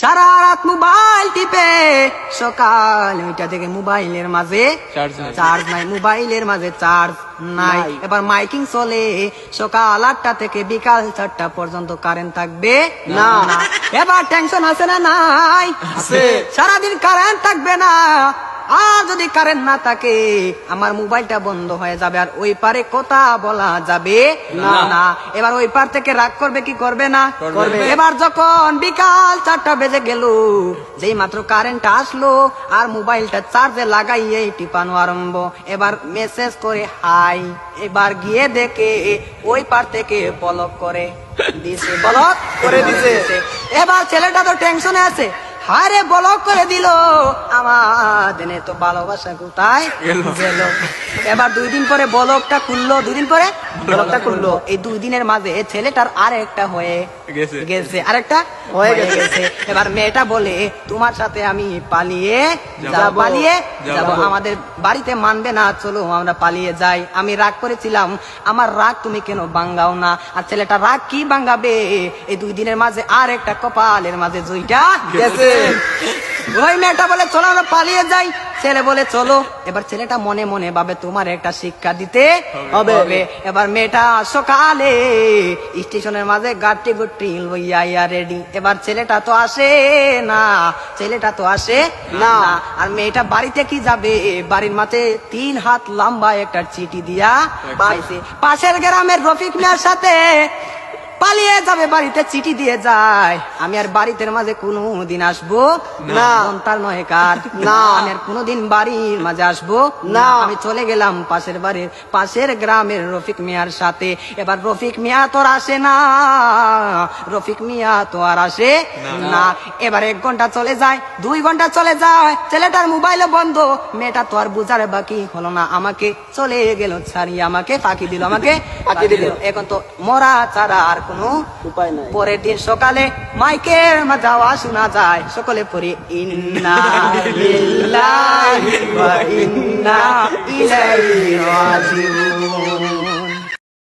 সারা রাত মোবাইল টিপে সকাল 9টা থেকে মোবাইলের মাঝে চার্জ নাই, মোবাইলের মাঝে চার্জ নাই। এবার মাইকিং চলে সকাল 8টা থেকে বিকাল 4টা পর্যন্ত কারেন্ট থাকবে না। এবার টেনশন আছে না নাই? সারাদিন কারেন্ট থাকবে না, আর যদি কারেন্ট না থাকে আমার মোবাইলটা বন্ধ হয়ে যাবে, আর ওই পারে কথা বলা যাবে না। এবার ওই পার থেকে রাগ করবে কি করবে না? করবে। এবার যখন বিকাল 4টা বেজে গেল, যেই মাত্র কারেন্ট আসলো আর মোবাইলটা চার্জে লাগাইয়ে টিপানো আরম্ভ, এবার মেসেজ করে হাই। এবার গিয়ে দেখে ওই পার থেকে ব্লক করে দিছে, ব্লক করে দিছে। এবার ছেলেটা তো টেনশনে আছে, হারে ব্লক করে দিল, আমাদের তো ভালোবাসা কোথায় গেল। এবার 2 দিন পরে ব্লকটা খুললো, 2 দিন পরে ব্লকটা খুললো। এই 2 দিনের মাঝে ছেলেটার আরেকটা হয়ে গেছে, আরেকটা হয়ে গেছে। এবার মেয়েটা বলে তোমার সাথে আমি পালিয়ে যাব, আমাদের বাড়িতে মানবে না, চলো আমরা পালিয়ে যাই। আমি রাগ করেছিলাম, আমার রাগ তুমি কেন ভাঙ্গাও না? আর ছেলেটা রাগ কি ভাঙ্গাবে, এই 2 দিনের মাঝে আর একটা কপালের মাঝে জুইটা গেছে। ওই মেয়েটা বলে চলো আমরা পালিয়ে যাই, ছেলে বলে চলো। এবার ছেলেটা মনে মনে ভাবে তোমার একটা শিক্ষা দিতে হবে। এবার মেয়েটা সকালে স্টেশনের মাঝে গাড়ি গুটি লইয়া রেডি। এবার ছেলেটা তো আসে না, আর মেয়েটা বাড়িতে কি যাবে, বাড়ির মাঝে 3 হাত লম্বা একটা চিঠি দিয়া পাইছে। পাশের গ্রামের রফিক মিয়ার সাথে পালিয়ে যাবে, বাড়িতে চিঠি দিয়ে যায়, আমি আর বাড়িতে মাঝে কোনোদিন আসবো না। তার নয় কার না, আমি আর কোনোদিন বাড়ির মাঝে আসবো না। আমি চলে গেলাম পাশের গ্রামের রফিক মিয়ার সাথে। এবার রফিক মিয়া তো আর আসে না, এবার 1 ঘন্টা চলে যায়, 2 ঘন্টা চলে যায়, ছেলেটার মোবাইলও বন্ধ। মেয়েটা তো আর বুঝার বাকি হলো না, আমাকে চলে গেল ছাড়িয়ে, আমাকে ফাঁকি দিল। এখন তো মরা ছাড়া আর কোনো উপায় নাই। পরের দিন সকালে মাইকের মাঝে আওয়াজ শোনা যায়, সকলে পড়ে ইন্না লিল্লাহি ওয়া ইন্না ইলাইহি রাজিউন।